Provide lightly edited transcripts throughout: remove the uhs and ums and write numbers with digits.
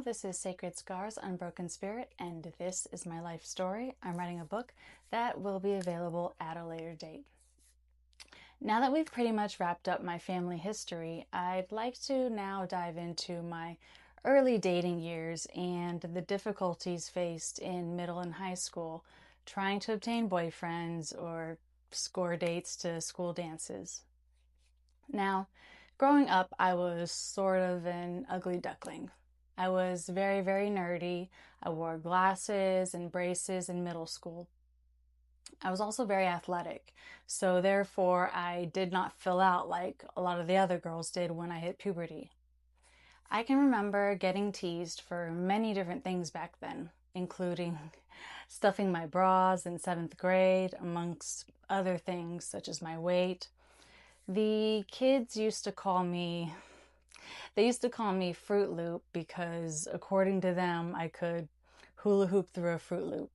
this is Sacred Scars, Unbroken Spirit, and this is my life story. I'm writing a book that will be available at a later date. Now that we've pretty much wrapped up my family history, I'd like to now dive into my early dating years and the difficulties faced in middle and high school, trying to obtain boyfriends or score dates to school dances. Now, growing up, I was sort of an ugly duckling. I was very, very nerdy. I wore glasses and braces in middle school. I was also very athletic, so therefore I did not fill out like a lot of the other girls did when I hit puberty. I can remember getting teased for many different things back then, including stuffing my bras in 7th grade, amongst other things such as my weight. The kids used to call me Fruit Loop because, according to them, I could hula hoop through a Fruit Loop.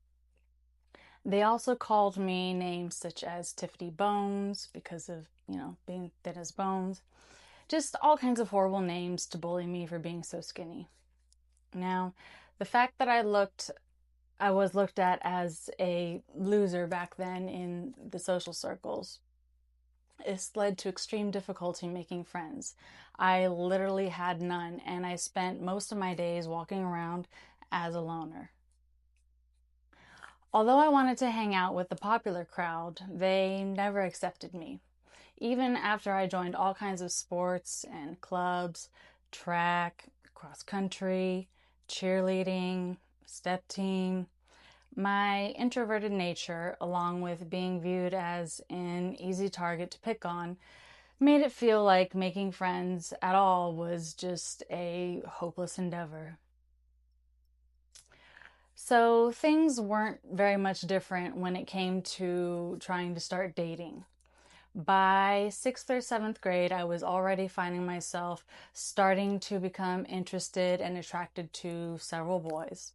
They also called me names such as Tiffany Bones because of, being thin as bones. Just all kinds of horrible names to bully me for being so skinny. Now, the fact that I was looked at as a loser back then in the social circles, it's led to extreme difficulty making friends. I literally had none, and I spent most of my days walking around as a loner. Although I wanted to hang out with the popular crowd, they never accepted me. Even after I joined all kinds of sports and clubs, track, cross country, cheerleading, step team, my introverted nature, along with being viewed as an easy target to pick on, made it feel like making friends at all was just a hopeless endeavor. So things weren't very much different when it came to trying to start dating. By 6th or 7th grade, I was already finding myself starting to become interested and attracted to several boys.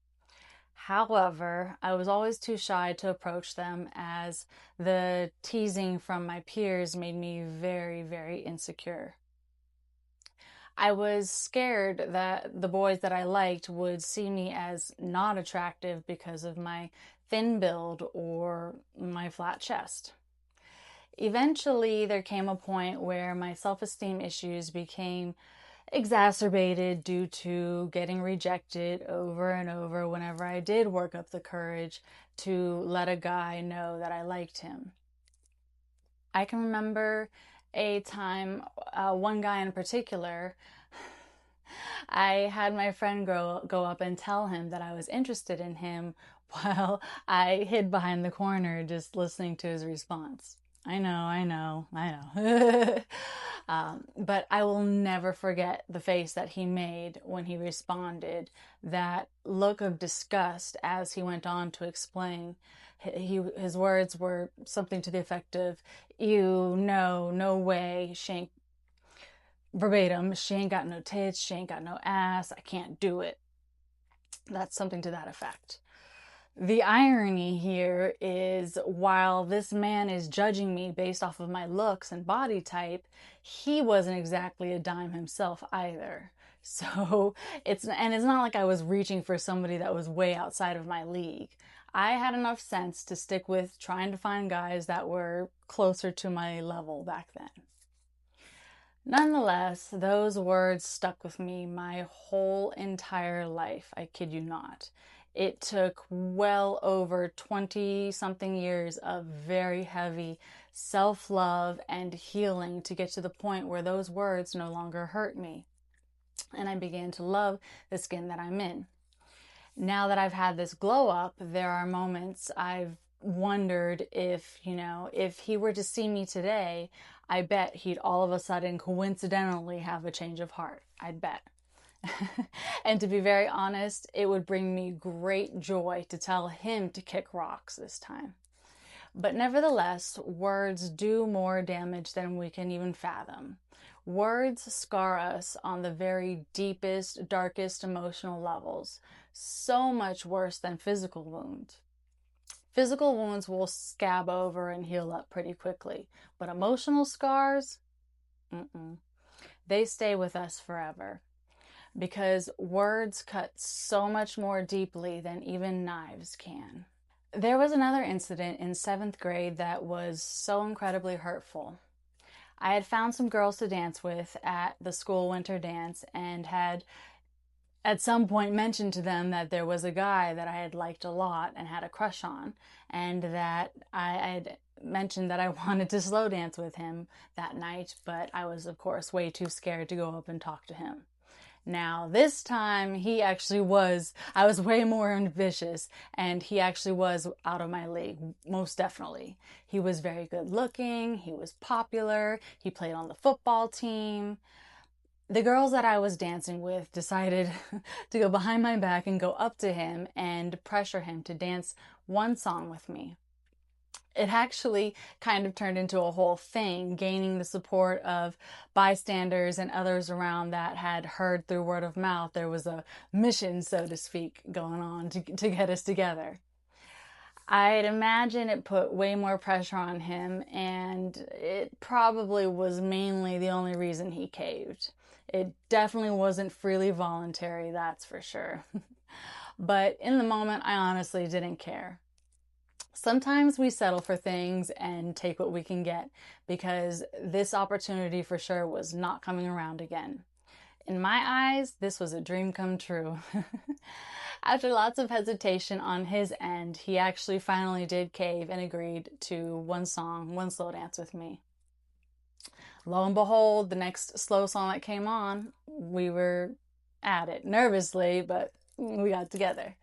However, I was always too shy to approach them, as the teasing from my peers made me very, very insecure. I was scared that the boys that I liked would see me as not attractive because of my thin build or my flat chest. Eventually, there came a point where my self-esteem issues became exacerbated due to getting rejected over and over whenever I did work up the courage to let a guy know that I liked him. I can remember a time, one guy in particular, I had my friend go up and tell him that I was interested in him while I hid behind the corner just listening to his response. I know. But I will never forget the face that he made when he responded, that look of disgust as he went on to explain. His words were something to the effect of, "Ew, no way, verbatim, she ain't got no tits, she ain't got no ass, I can't do it." That's something to that effect. The irony here is, while this man is judging me based off of my looks and body type, he wasn't exactly a dime himself either. So it's not like I was reaching for somebody that was way outside of my league. I had enough sense to stick with trying to find guys that were closer to my level back then. Nonetheless, those words stuck with me my whole entire life. I kid you not. It took well over 20-something years of very heavy self-love and healing to get to the point where those words no longer hurt me. And I began to love the skin that I'm in. Now that I've had this glow up, there are moments I've wondered if he were to see me today, I bet he'd all of a sudden coincidentally have a change of heart. I'd bet. And to be very honest, it would bring me great joy to tell him to kick rocks this time. But nevertheless, words do more damage than we can even fathom. Words scar us on the very deepest, darkest emotional levels, so much worse than physical wounds. Physical wounds will scab over and heal up pretty quickly, but emotional scars, they stay with us forever. because words cut so much more deeply than even knives can. There was another incident in 7th grade that was so incredibly hurtful. I had found some girls to dance with at the school winter dance and had at some point mentioned to them that there was a guy that I had liked a lot and had a crush on, and that I had mentioned that I wanted to slow dance with him that night, but I was, of course, way too scared to go up and talk to him. Now, this time, I was way more ambitious, and he actually was out of my league, most definitely. He was very good looking, he was popular, he played on the football team. The girls that I was dancing with decided to go behind my back and go up to him and pressure him to dance one song with me. It actually kind of turned into a whole thing, gaining the support of bystanders and others around that had heard through word of mouth. There was a mission, so to speak, going on to get us together. I'd imagine it put way more pressure on him, and it probably was mainly the only reason he caved. It definitely wasn't freely voluntary, that's for sure. But in the moment, I honestly didn't care. Sometimes we settle for things and take what we can get, because this opportunity for sure was not coming around again. In my eyes, this was a dream come true. After lots of hesitation on his end, he actually finally did cave and agreed to one song, one slow dance with me. Lo and behold, the next slow song that came on, we were at it nervously, but we got together.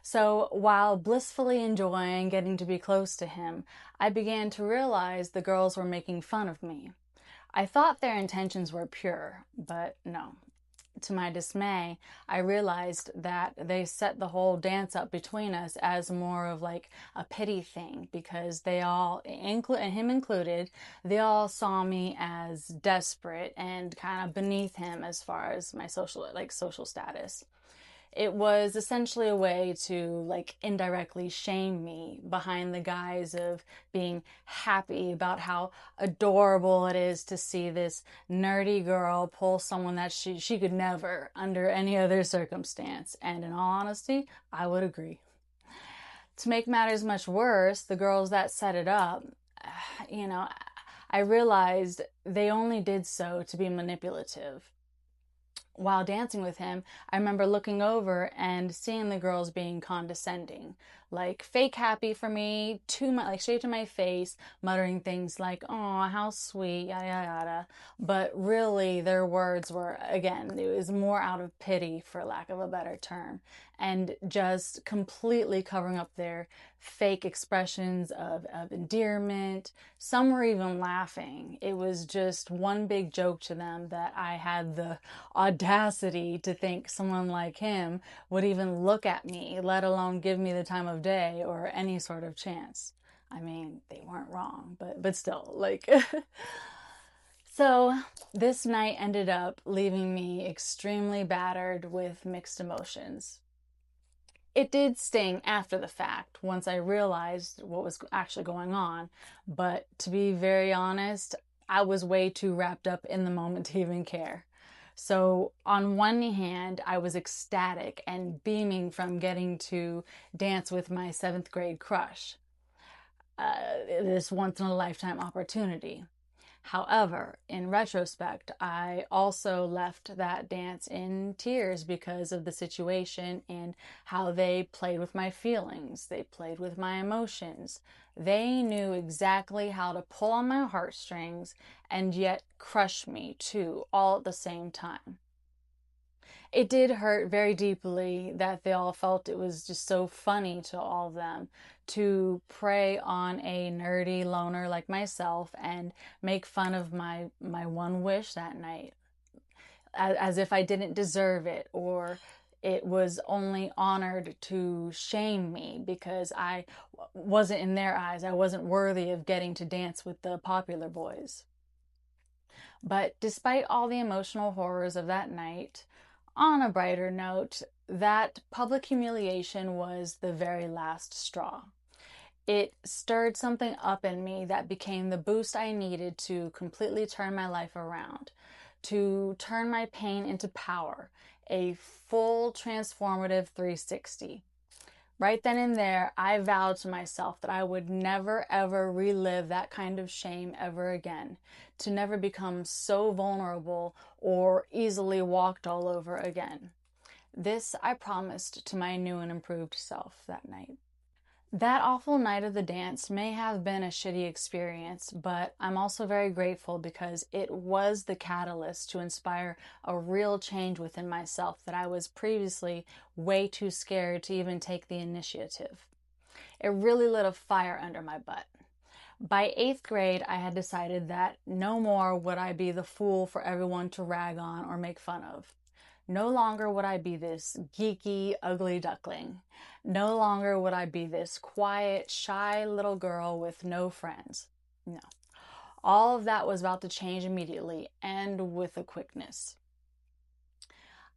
So while blissfully enjoying getting to be close to him, I began to realize the girls were making fun of me. I thought their intentions were pure, but no. To my dismay, I realized that they set the whole dance up between us as more of like a pity thing, because they all, him included, they all saw me as desperate and kind of beneath him as far as my social status. It was essentially a way to indirectly shame me behind the guise of being happy about how adorable it is to see this nerdy girl pull someone that she could never under any other circumstance. And in all honesty, I would agree. To make matters much worse, the girls that set it up, I realized they only did so to be manipulative. While dancing with him, I remember looking over and seeing the girls being condescending, like fake happy for me, straight to my face, muttering things like, "Oh, how sweet," yada yada yada. But really, their words were, again, it was more out of pity, for lack of a better term, and just completely covering up their fake expressions of endearment. Some were even laughing. It was just one big joke to them that I had the audacity to think someone like him would even look at me, let alone give me the time of day or any sort of chance. I mean, they weren't wrong, but still, So this night ended up leaving me extremely battered with mixed emotions. It did sting after the fact, once I realized what was actually going on, but to be very honest, I was way too wrapped up in the moment to even care. So on one hand, I was ecstatic and beaming from getting to dance with my 7th grade crush. This once-in-a-lifetime opportunity. However, in retrospect, I also left that dance in tears because of the situation and how they played with my feelings. They played with my emotions. They knew exactly how to pull on my heartstrings and yet crush me too, all at the same time. It did hurt very deeply that they all felt it was just so funny to all of them to prey on a nerdy loner like myself and make fun of my one wish that night, as if I didn't deserve it, or it was only honored to shame me because I wasn't, in their eyes, I wasn't worthy of getting to dance with the popular boys. But despite all the emotional horrors of that night, on a brighter note, that public humiliation was the very last straw. It stirred something up in me that became the boost I needed to completely turn my life around, to turn my pain into power, a full transformative 360. Right then and there, I vowed to myself that I would never ever relive that kind of shame ever again, to never become so vulnerable or easily walked all over again. This I promised to my new and improved self that night. That awful night of the dance may have been a shitty experience, but I'm also very grateful because it was the catalyst to inspire a real change within myself that I was previously way too scared to even take the initiative. It really lit a fire under my butt. By 8th grade, I had decided that no more would I be the fool for everyone to rag on or make fun of. No longer would I be this geeky, ugly duckling. No longer would I be this quiet, shy little girl with no friends. No. All of that was about to change immediately and with a quickness.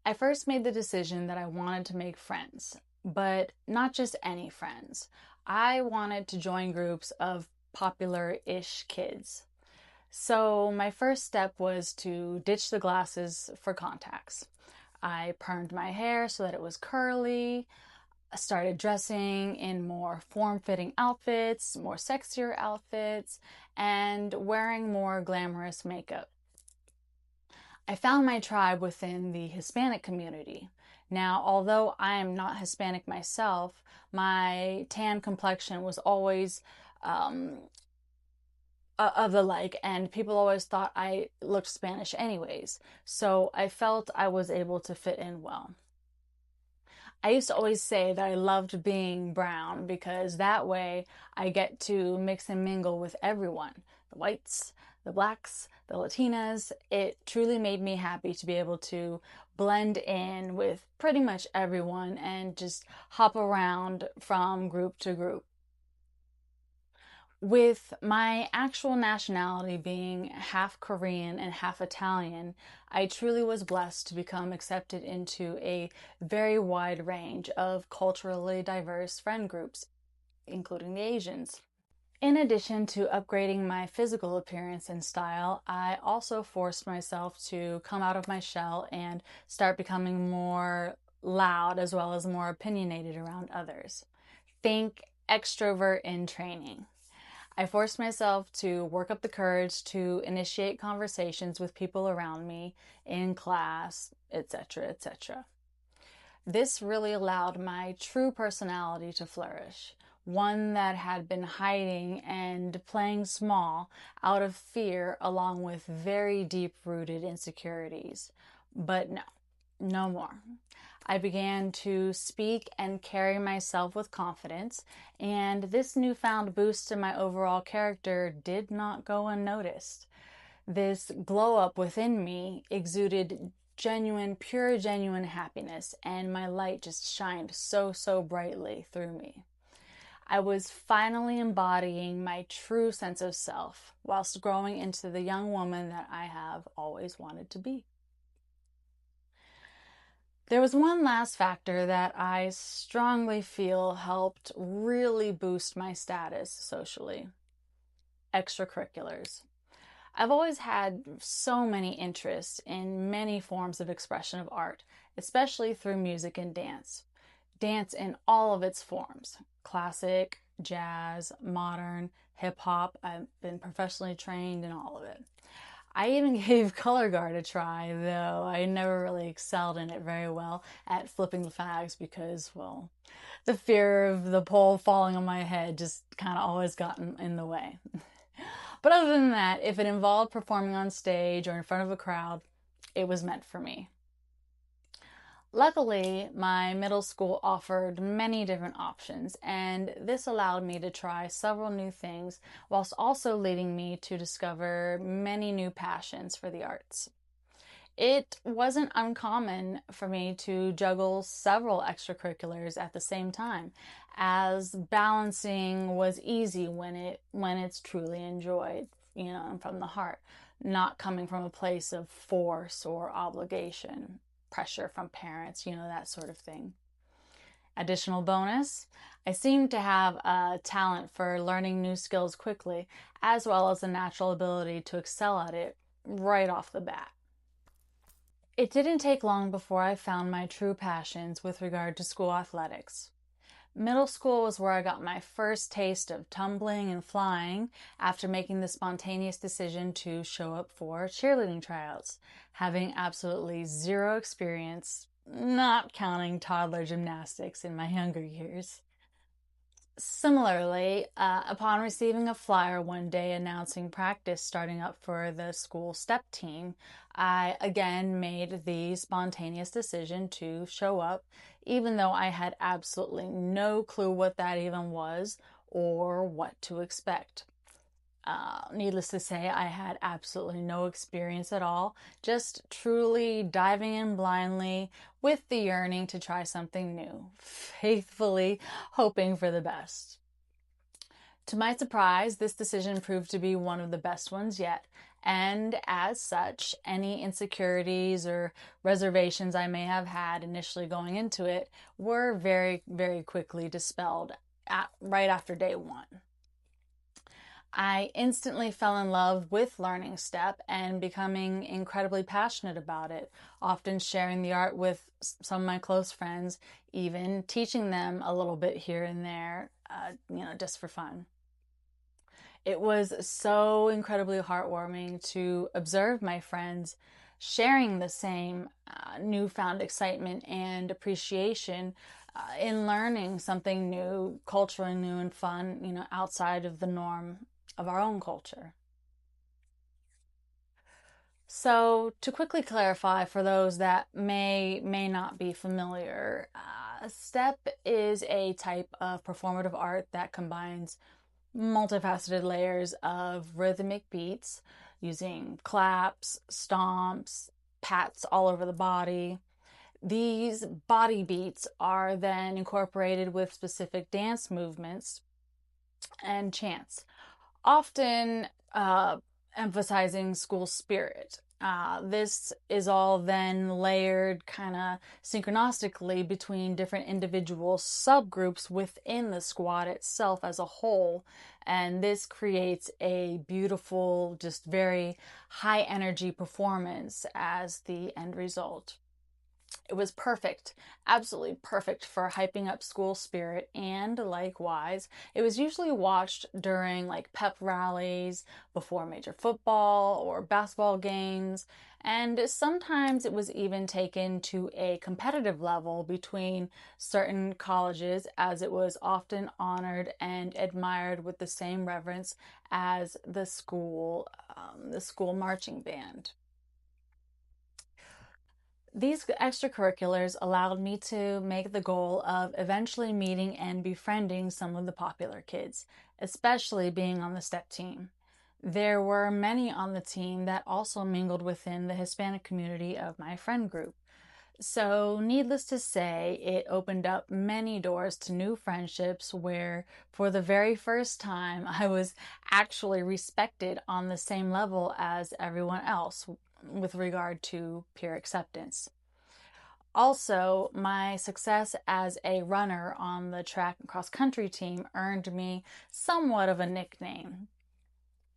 I first made the decision that I wanted to make friends, but not just any friends. I wanted to join groups of popular-ish kids. So my first step was to ditch the glasses for contacts. I permed my hair so that it was curly. I started dressing in more form-fitting outfits, more sexier outfits, and wearing more glamorous makeup. I found my tribe within the Hispanic community. Now, although I am not Hispanic myself, my tan complexion was always of the like, and people always thought I looked Spanish anyways, so I felt I was able to fit in well. I used to always say that I loved being brown because that way I get to mix and mingle with everyone, the whites, the blacks, the Latinas. It truly made me happy to be able to blend in with pretty much everyone and just hop around from group to group. With my actual nationality being half Korean and half Italian, I truly was blessed to become accepted into a very wide range of culturally diverse friend groups, including the Asians. In addition to upgrading my physical appearance and style, I also forced myself to come out of my shell and start becoming more loud as well as more opinionated around others. Think extrovert in training. I forced myself to work up the courage to initiate conversations with people around me, in class, etc., etc. This really allowed my true personality to flourish, one that had been hiding and playing small out of fear along with very deep-rooted insecurities. But no, no more. I began to speak and carry myself with confidence, and this newfound boost in my overall character did not go unnoticed. This glow up within me exuded pure genuine happiness, and my light just shined so brightly through me. I was finally embodying my true sense of self whilst growing into the young woman that I have always wanted to be. There was one last factor that I strongly feel helped really boost my status socially: extracurriculars. I've always had so many interests in many forms of expression of art, especially through music and dance. Dance in all of its forms: classic, jazz, modern, hip hop. I've been professionally trained in all of it. I even gave color guard a try, though I never really excelled in it very well at flipping the fags because, well, the fear of the pole falling on my head just kind of always got in the way. But other than that, if it involved performing on stage or in front of a crowd, it was meant for me. Luckily, my middle school offered many different options, and this allowed me to try several new things whilst also leading me to discover many new passions for the arts. It wasn't uncommon for me to juggle several extracurriculars at the same time, as balancing was easy when it's truly enjoyed, and from the heart, not coming from a place of force or obligation, pressure from parents, that sort of thing. Additional bonus, I seem to have a talent for learning new skills quickly, as well as a natural ability to excel at it right off the bat. It didn't take long before I found my true passions with regard to school athletics. Middle school was where I got my first taste of tumbling and flying after making the spontaneous decision to show up for cheerleading tryouts, having absolutely zero experience, not counting toddler gymnastics in my younger years. Similarly, upon receiving a flyer one day announcing practice starting up for the school step team, I again made the spontaneous decision to show up, even though I had absolutely no clue what that even was or what to expect. Needless to say, I had absolutely no experience at all, just truly diving in blindly with the yearning to try something new, faithfully hoping for the best. To my surprise, this decision proved to be one of the best ones yet, and as such, any insecurities or reservations I may have had initially going into it were very, very quickly dispelled right after day one. I instantly fell in love with learning step and becoming incredibly passionate about it, often sharing the art with some of my close friends, even teaching them a little bit here and there, just for fun. It was so incredibly heartwarming to observe my friends sharing the same newfound excitement and appreciation in learning something new, culturally new and fun, outside of the norm of our own culture. So, to quickly clarify for those that may not be familiar, step is a type of performative art that combines multifaceted layers of rhythmic beats using claps, stomps, pats all over the body. These body beats are then incorporated with specific dance movements and chants, often emphasizing school spirit. This is all then layered kind of synchronistically between different individual subgroups within the squad itself as a whole. And this creates a beautiful, just very high energy performance as the end result. It was perfect, absolutely perfect for hyping up school spirit, and likewise, it was usually watched during like pep rallies, before major football or basketball games, and sometimes it was even taken to a competitive level between certain colleges, as it was often honored and admired with the same reverence as the school marching band. These extracurriculars allowed me to make the goal of eventually meeting and befriending some of the popular kids, especially being on the step team. There were many on the team that also mingled within the Hispanic community of my friend group. So, needless to say, it opened up many doors to new friendships where, for the very first time, I was actually respected on the same level as everyone else with regard to peer acceptance. Also, my success as a runner on the track and cross country team earned me somewhat of a nickname.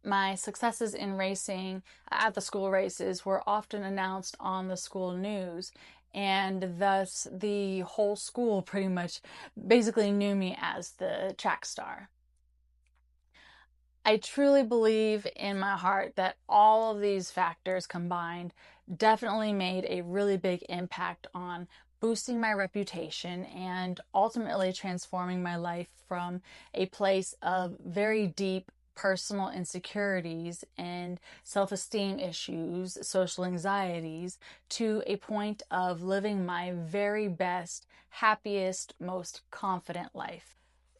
My successes in racing at the school races were often announced on the school news, and thus the whole school pretty much basically knew me as the track star. I truly believe in my heart that all of these factors combined definitely made a really big impact on boosting my reputation and ultimately transforming my life from a place of very deep personal insecurities and self-esteem issues, social anxieties, to a point of living my very best, happiest, most confident life.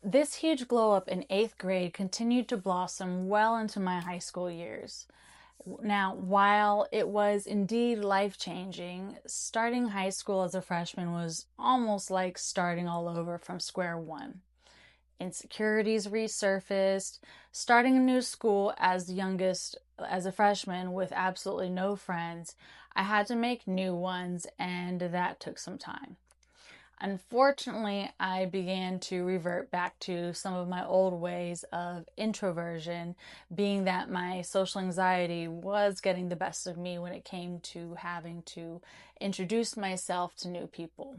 This huge glow up in 8th grade continued to blossom well into my high school years. Now, while it was indeed life changing, starting high school as a freshman was almost like starting all over from square one. Insecurities resurfaced. Starting a new school as the youngest, as a freshman with absolutely no friends, I had to make new ones, and that took some time. Unfortunately, I began to revert back to some of my old ways of introversion, being that my social anxiety was getting the best of me when it came to having to introduce myself to new people.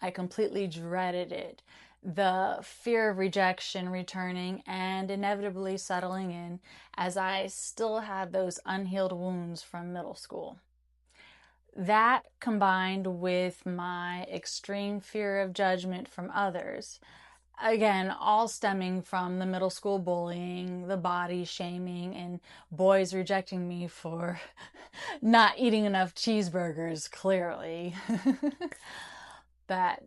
I completely dreaded it. The fear of rejection returning and inevitably settling in as I still had those unhealed wounds from middle school. That combined with my extreme fear of judgment from others, again, all stemming from the middle school bullying, the body shaming, and boys rejecting me for not eating enough cheeseburgers, clearly. But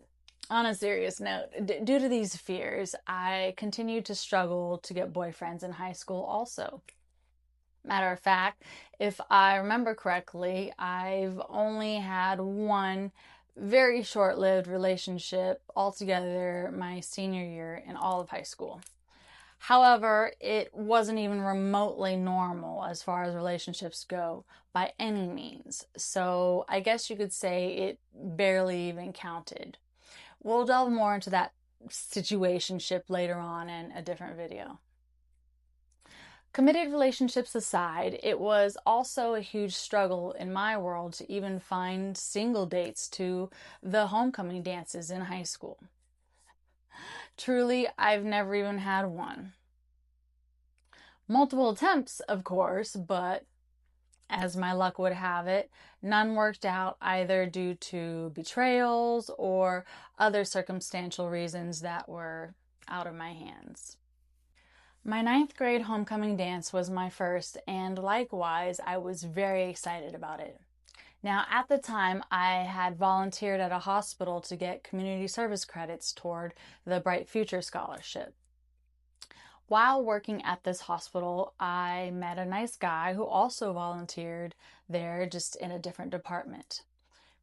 on a serious note, due to these fears, I continued to struggle to get boyfriends in high school also. Matter of fact, if I remember correctly, I've only had one very short-lived relationship altogether my senior year in all of high school. However, it wasn't even remotely normal as far as relationships go by any means. So I guess you could say it barely even counted. We'll delve more into that situationship later on in a different video. Committed relationships aside, it was also a huge struggle in my world to even find single dates to the homecoming dances in high school. Truly, I've never even had one. Multiple attempts, of course, but as my luck would have it, none worked out either due to betrayals or other circumstantial reasons that were out of my hands. My 9th grade homecoming dance was my first, and likewise, I was very excited about it. Now, at the time, I had volunteered at a hospital to get community service credits toward the Bright Future Scholarship. While working at this hospital, I met a nice guy who also volunteered there, just in a different department.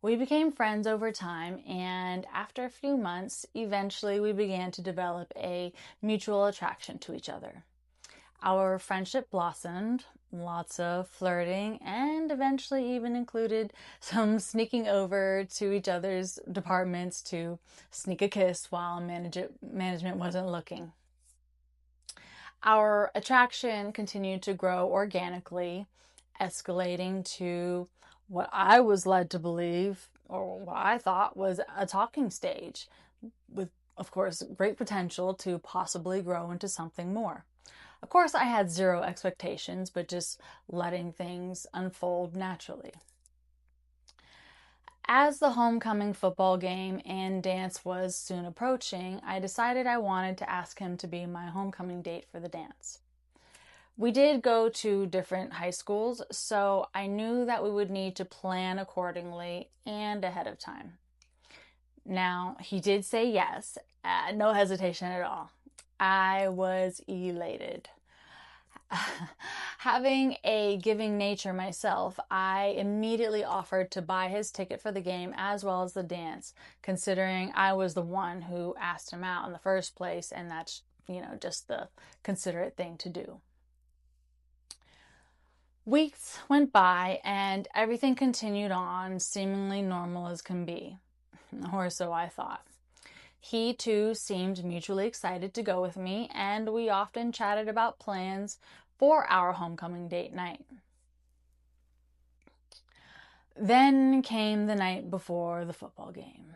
We became friends over time, and after a few months, eventually we began to develop a mutual attraction to each other. Our friendship blossomed, lots of flirting, and eventually even included some sneaking over to each other's departments to sneak a kiss while management wasn't looking. Our attraction continued to grow organically, escalating to what I was led to believe, or what I thought was a talking stage, with, of course, great potential to possibly grow into something more. Of course, I had zero expectations, but just letting things unfold naturally. As the homecoming football game and dance was soon approaching, I decided I wanted to ask him to be my homecoming date for the dance. We did go to different high schools, so I knew that we would need to plan accordingly and ahead of time. Now, he did say yes, no hesitation at all. I was elated. Having a giving nature myself, I immediately offered to buy his ticket for the game as well as the dance, considering I was the one who asked him out in the first place, and that's, just the considerate thing to do. Weeks went by and everything continued on seemingly normal as can be, or so I thought. He too seemed mutually excited to go with me, and we often chatted about plans for our homecoming date night. Then came the night before the football game.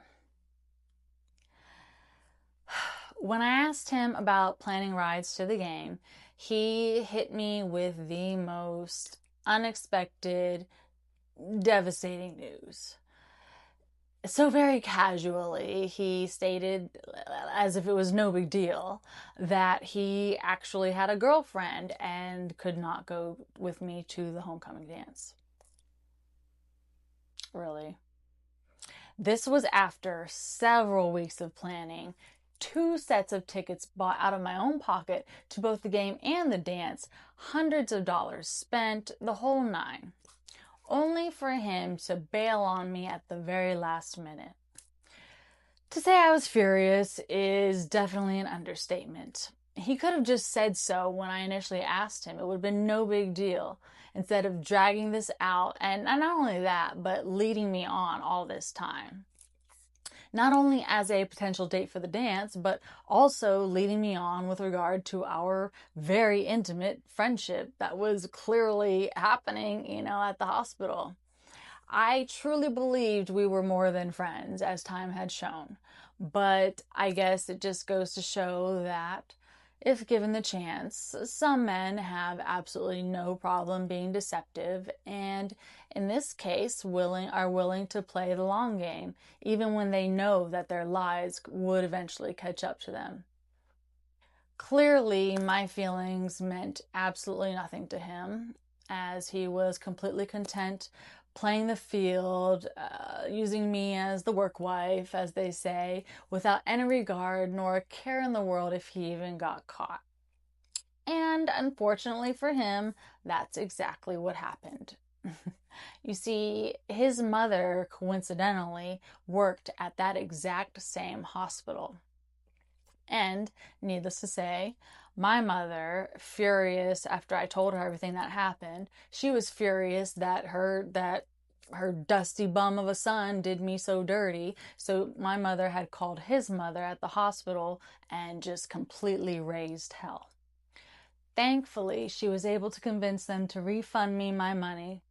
When I asked him about planning rides to the game, he hit me with the most unexpected, devastating news. So very casually, he stated, as if it was no big deal, that he actually had a girlfriend and could not go with me to the homecoming dance. Really? This was after several weeks of planning, 2 sets of tickets bought out of my own pocket to both the game and the dance, hundreds of dollars spent, the whole 9. Only for him to bail on me at the very last minute. To say I was furious is definitely an understatement. He could have just said so when I initially asked him. It would have been no big deal, instead of dragging this out, and not only that, but leading me on all this time. not only as a potential date for the dance, but also leading me on with regard to our very intimate friendship that was clearly happening, at the hospital. I truly believed we were more than friends, as time had shown. But I guess it just goes to show that if given the chance, some men have absolutely no problem being deceptive, and in this case, are willing to play the long game, even when they know that their lies would eventually catch up to them. Clearly, my feelings meant absolutely nothing to him, as he was completely content playing the field, using me as the work wife, as they say, without any regard nor a care in the world if he even got caught. And unfortunately for him, that's exactly what happened. You see, his mother coincidentally worked at that exact same hospital. And needless to say, my mother, furious after I told her everything that happened, she was furious that her dusty bum of a son did me so dirty. So my mother had called his mother at the hospital and just completely raised hell. Thankfully, she was able to convince them to refund me my money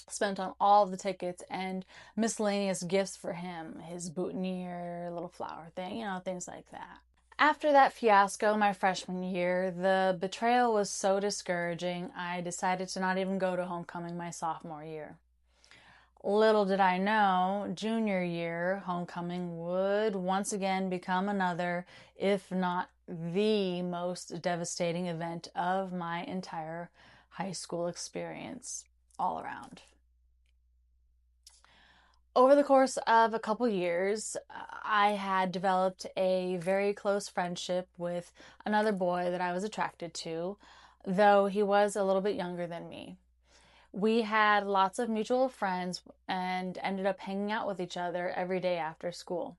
spent on all of the tickets and miscellaneous gifts for him, his boutonniere, little flower thing, things like that. After that fiasco my freshman year, the betrayal was so discouraging, I decided to not even go to homecoming my sophomore year. Little did I know, junior year, homecoming would once again become another, if not the most devastating event of my entire high school experience, all around. Over the course of a couple years, I had developed a very close friendship with another boy that I was attracted to, though he was a little bit younger than me. We had lots of mutual friends and ended up hanging out with each other every day after school.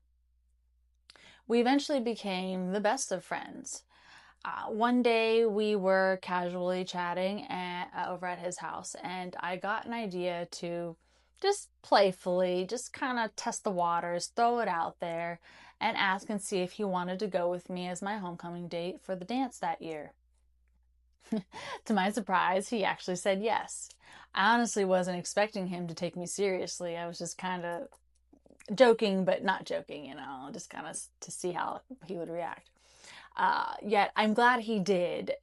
We eventually became the best of friends. One day we were casually chatting over at his house, and I got an idea to just playfully, just kind of test the waters, throw it out there, and ask and see if he wanted to go with me as my homecoming date for the dance that year. To my surprise, he actually said yes. I honestly wasn't expecting him to take me seriously. I was just kind of joking, but not joking, just kind of to see how he would react. Yet I'm glad he did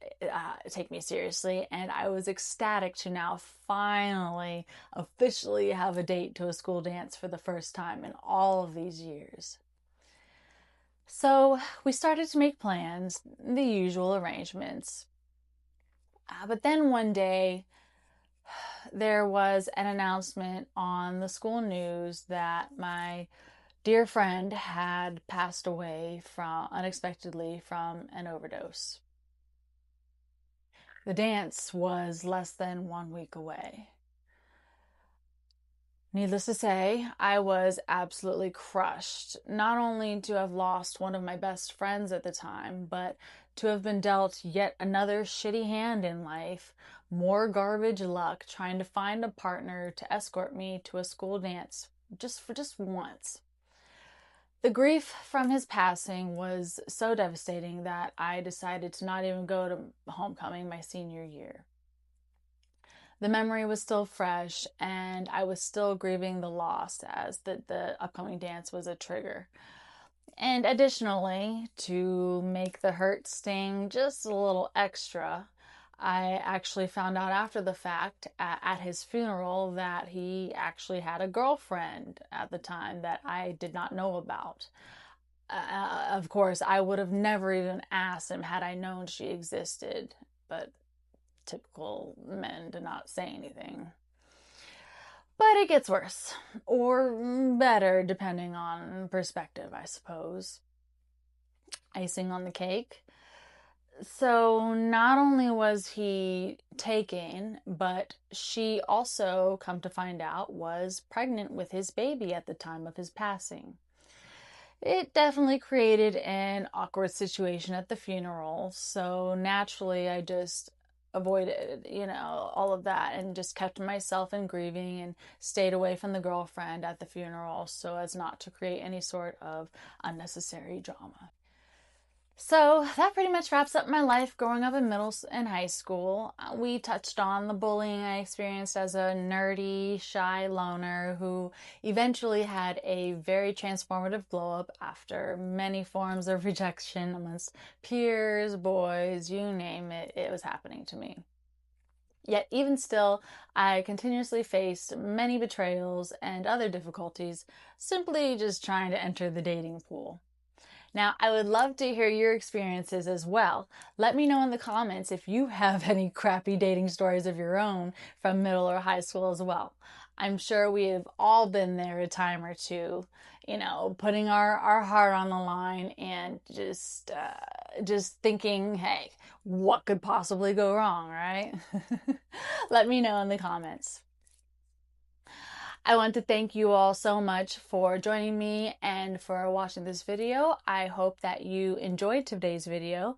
take me seriously, and I was ecstatic to now finally officially have a date to a school dance for the first time in all of these years. So we started to make plans, the usual arrangements. But then one day, there was an announcement on the school news that my dear friend had passed away unexpectedly from an overdose. The dance was less than 1 week away. Needless to say, I was absolutely crushed, not only to have lost one of my best friends at the time, but to have been dealt yet another shitty hand in life, more garbage luck trying to find a partner to escort me to a school dance just once. The grief from his passing was so devastating that I decided to not even go to homecoming my senior year. The memory was still fresh, and I was still grieving the loss, as the upcoming dance was a trigger. And additionally, to make the hurt sting just a little extra, I actually found out after the fact at his funeral that he actually had a girlfriend at the time that I did not know about. Of course, I would have never even asked him had I known she existed, but typical men to not say anything. But it gets worse, or better, depending on perspective, I suppose. Icing on the cake. So not only was he taken, but she also, come to find out, was pregnant with his baby at the time of his passing. It definitely created an awkward situation at the funeral, so naturally I just avoided, all of that, and just kept myself in grieving and stayed away from the girlfriend at the funeral so as not to create any sort of unnecessary drama. So that pretty much wraps up my life growing up in middle and high school. We touched on the bullying I experienced as a nerdy, shy loner who eventually had a very transformative glow up after many forms of rejection amongst peers, boys, you name it, it was happening to me. Yet even still, I continuously faced many betrayals and other difficulties, simply just trying to enter the dating pool. Now, I would love to hear your experiences as well. Let me know in the comments if you have any crappy dating stories of your own from middle or high school as well. I'm sure we have all been there a time or two, putting our heart on the line and just thinking, hey, what could possibly go wrong, right? Let me know in the comments. I want to thank you all so much for joining me and for watching this video. I hope that you enjoyed today's video.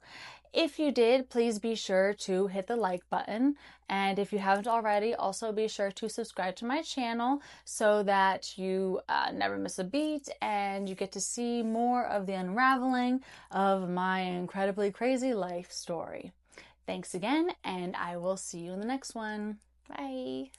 If you did, please be sure to hit the like button. And if you haven't already, also be sure to subscribe to my channel so that you never miss a beat and you get to see more of the unraveling of my incredibly crazy life story. Thanks again, and I will see you in the next one. Bye.